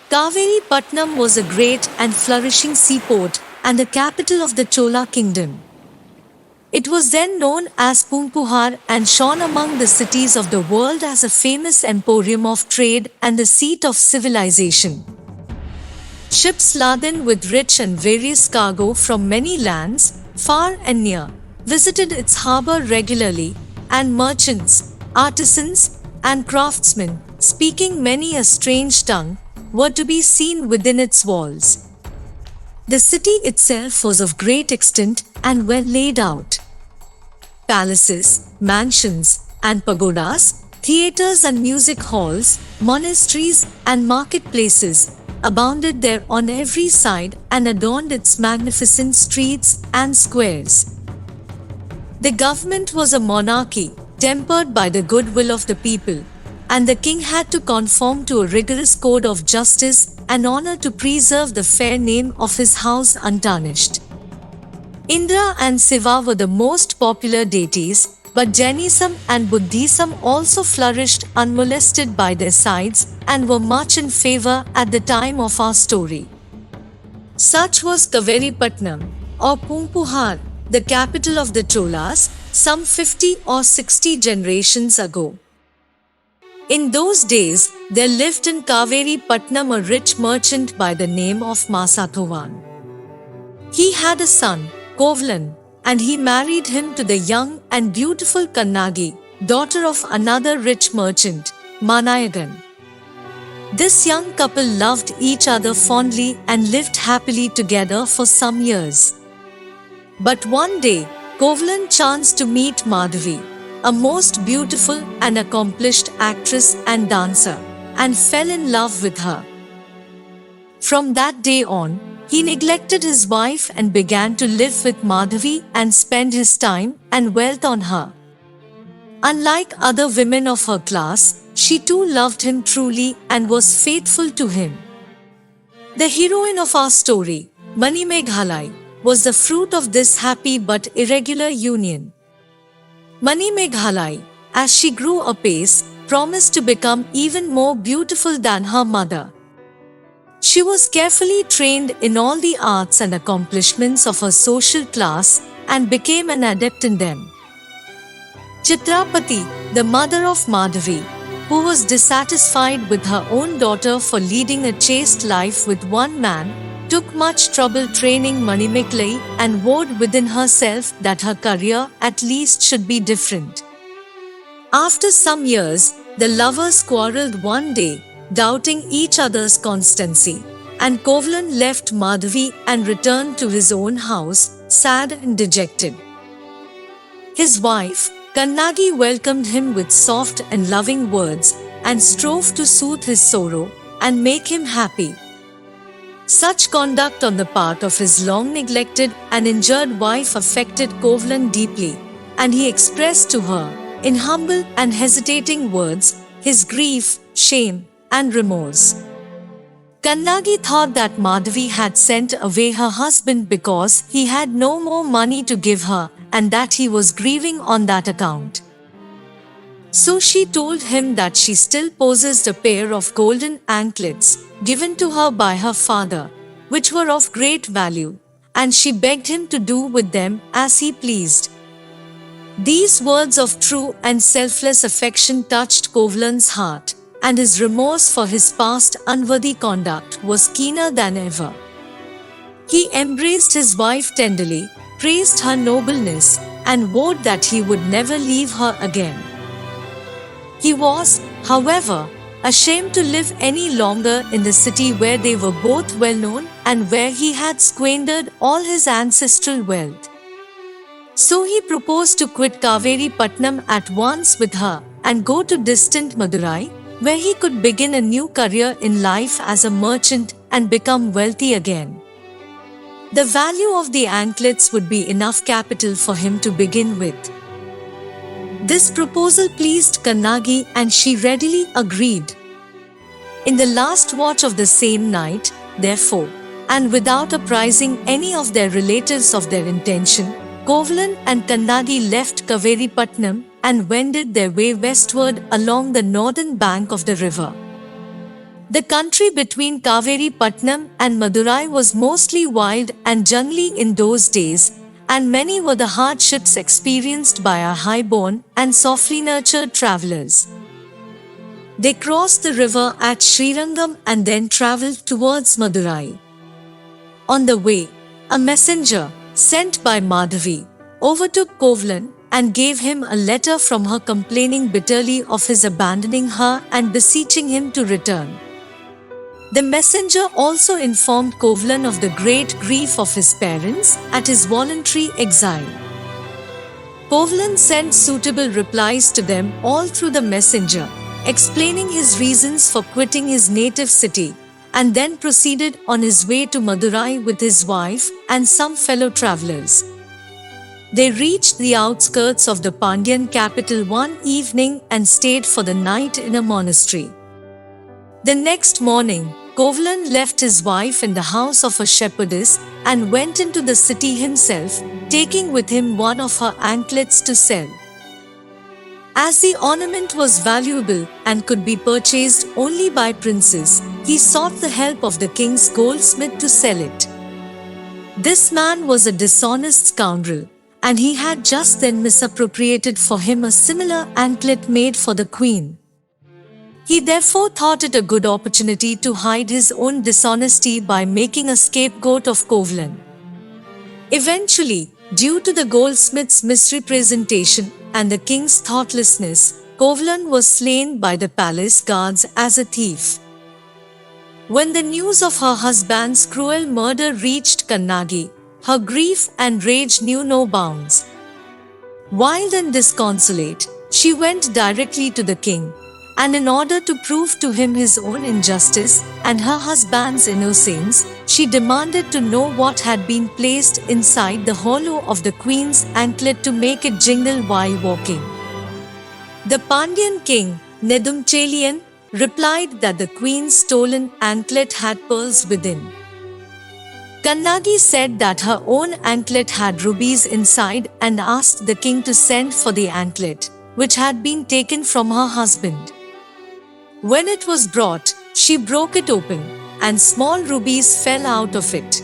Kaveripattinam was a great and flourishing seaport and the capital of the Chola kingdom. It was then known as Puhar and shone among the cities of the world as a famous emporium of trade and the seat of civilization. Ships laden with rich and various cargo from many lands, far and near, visited its harbour regularly, and merchants, artisans, and craftsmen, speaking many a strange tongue, were to be seen within its walls. The city itself was of great extent and well laid out. Palaces, mansions, and pagodas, theatres and music halls, monasteries and marketplaces abounded there on every side and adorned its magnificent streets and squares. The government was a monarchy, tempered by the goodwill of the people, and the king had to conform to a rigorous code of justice and honor to preserve the fair name of his house untarnished. Indra and Shiva were the most popular deities, but Jainism and Buddhism also flourished unmolested by their sides and were much in favor at the time of our story. Such was Kaveripattinam, or Puhar, the capital of the Cholas, some 50 or 60 generations ago. In those days, there lived in Kaveripattinam a rich merchant by the name of Masathovan. He had a son, Kovalan, and he married him to the young and beautiful Kannagi, daughter of another rich merchant, Manimegalai. This young couple loved each other fondly and lived happily together for some years. But one day, Kovalan chanced to meet Madhavi, a most beautiful and accomplished actress and dancer, and fell in love with her. From that day on, he neglected his wife and began to live with Madhavi and spend his time and wealth on her. Unlike other women of her class, she too loved him truly and was faithful to him. The heroine of our story, Manimegalai, was the fruit of this happy but irregular union. Manimegalai, as she grew apace, promised to become even more beautiful than her mother. She was carefully trained in all the arts and accomplishments of her social class and became an adept in them. Chitrapati, the mother of Madhavi, who was dissatisfied with her own daughter for leading a chaste life with one man, took much trouble training Manimekalai and vowed within herself that her career at least should be different. After some years, the lovers quarrelled one day, doubting each other's constancy, and Kovalan left Madhavi and returned to his own house, sad and dejected. His wife, Kannagi, welcomed him with soft and loving words and strove to soothe his sorrow and make him happy. Such conduct on the part of his long-neglected and injured wife affected Kovalan deeply, and he expressed to her, in humble and hesitating words, his grief, shame, and remorse. Kannagi thought that Madhavi had sent away her husband because he had no more money to give her and that he was grieving on that account. So she told him that she still possessed a pair of golden anklets given to her by her father, which were of great value, and she begged him to do with them as he pleased. These words of true and selfless affection touched Kovalan's heart, and his remorse for his past unworthy conduct was keener than ever. He embraced his wife tenderly, praised her nobleness, and vowed that he would never leave her again. He was, however, ashamed to live any longer in the city where they were both well known and where he had squandered all his ancestral wealth. So he proposed to quit Kaveripattinam at once with her and go to distant Madurai, where he could begin a new career in life as a merchant and become wealthy again. The value of the anklets would be enough capital for him to begin with. This proposal pleased Kannagi and she readily agreed. In the last watch of the same night, therefore, and without apprising any of their relatives of their intention, Kovalan and Kannagi left Kaveripattinam and wended their way westward along the northern bank of the river. The country between Kaveripattinam and Madurai was mostly wild and jungly in those days, and many were the hardships experienced by our high-born and softly nurtured travelers. They crossed the river at Srirangam and then travelled towards Madurai. On the way, a messenger, sent by Madhavi, overtook Kovalan and gave him a letter from her complaining bitterly of his abandoning her and beseeching him to return. The messenger also informed Kovalan of the great grief of his parents at his voluntary exile. Kovalan sent suitable replies to them all through the messenger, explaining his reasons for quitting his native city, and then proceeded on his way to Madurai with his wife and some fellow travelers. They reached the outskirts of the Pandyan capital one evening and stayed for the night in a monastery. The next morning, Kovalan left his wife in the house of a shepherdess and went into the city himself, taking with him one of her anklets to sell. As the ornament was valuable and could be purchased only by princes, he sought the help of the king's goldsmith to sell it. This man was a dishonest scoundrel, and he had just then misappropriated for him a similar anklet made for the queen. He therefore thought it a good opportunity to hide his own dishonesty by making a scapegoat of Kovalan. Eventually, due to the goldsmith's misrepresentation and the king's thoughtlessness, Kovalan was slain by the palace guards as a thief. When the news of her husband's cruel murder reached Kannagi, her grief and rage knew no bounds. Wild and disconsolate, she went directly to the king, and in order to prove to him his own injustice and her husband's innocence, she demanded to know what had been placed inside the hollow of the queen's anklet to make it jingle while walking. The Pandyan king, Nedumchelian, replied that the queen's stolen anklet had pearls within. Kannagi said that her own anklet had rubies inside and asked the king to send for the anklet, which had been taken from her husband. When it was brought, she broke it open, and small rubies fell out of it.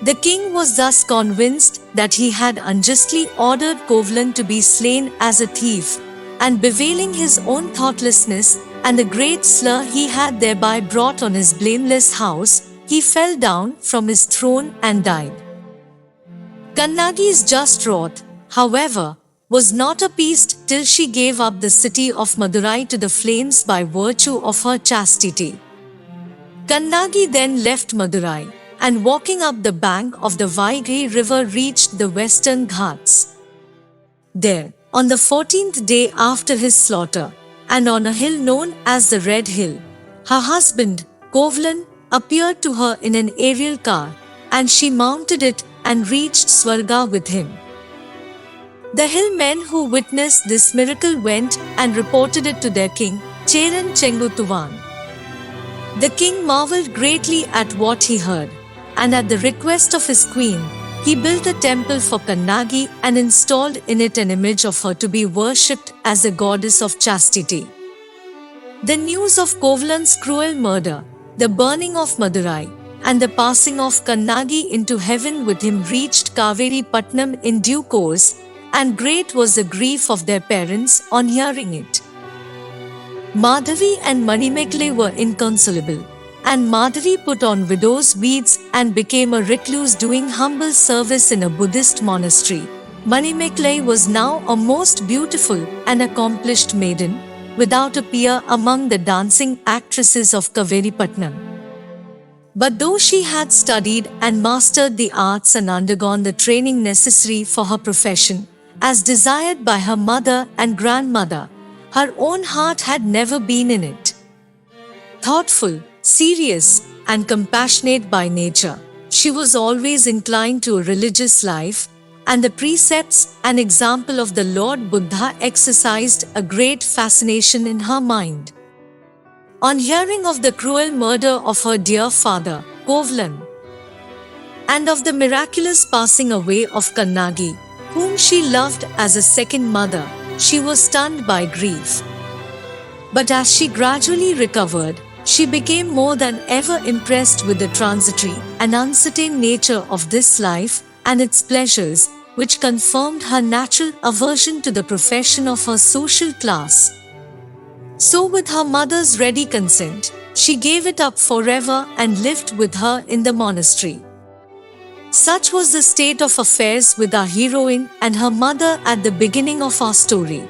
The king was thus convinced that he had unjustly ordered Kovalan to be slain as a thief, and bewailing his own thoughtlessness and the great slur he had thereby brought on his blameless house, he fell down from his throne and died. Kannagi's just wrath, however, was not appeased till she gave up the city of Madurai to the flames by virtue of her chastity. Kannagi then left Madurai, and walking up the bank of the Vaigai river reached the western Ghats. There, on the 14th day after his slaughter, and on a hill known as the Red Hill, her husband, Kovalan, appeared to her in an aerial car, and she mounted it and reached Swarga with him. The hill men who witnessed this miracle went and reported it to their king, Cheran Chengutuvan. The king marveled greatly at what he heard, and at the request of his queen, he built a temple for Kannagi and installed in it an image of her to be worshipped as the goddess of chastity. The news of Kovalan's cruel murder, the burning of Madurai, and the passing of Kannagi into heaven with him reached Kaveripattinam in due course, and great was the grief of their parents on hearing it. Madhavi and Manimegalai were inconsolable, and Madhavi put on widow's weeds and became a recluse doing humble service in a Buddhist monastery. Manimekalai was now a most beautiful and accomplished maiden, without a peer among the dancing actresses of Kaveripattinam. But though she had studied and mastered the arts and undergone the training necessary for her profession, as desired by her mother and grandmother, her own heart had never been in it. Thoughtful, serious, and compassionate by nature, she was always inclined to a religious life, and the precepts and example of the Lord Buddha exercised a great fascination in her mind. On hearing of the cruel murder of her dear father, Kovalan, and of the miraculous passing away of Kannagi, whom she loved as a second mother, she was stunned by grief. But as she gradually recovered, She became more than ever impressed with the transitory and uncertain nature of this life and its pleasures, which confirmed her natural aversion to the profession of her social class. So, with her mother's ready consent, she gave it up forever and lived with her in the monastery. Such was the state of affairs with our heroine and her mother at the beginning of our story.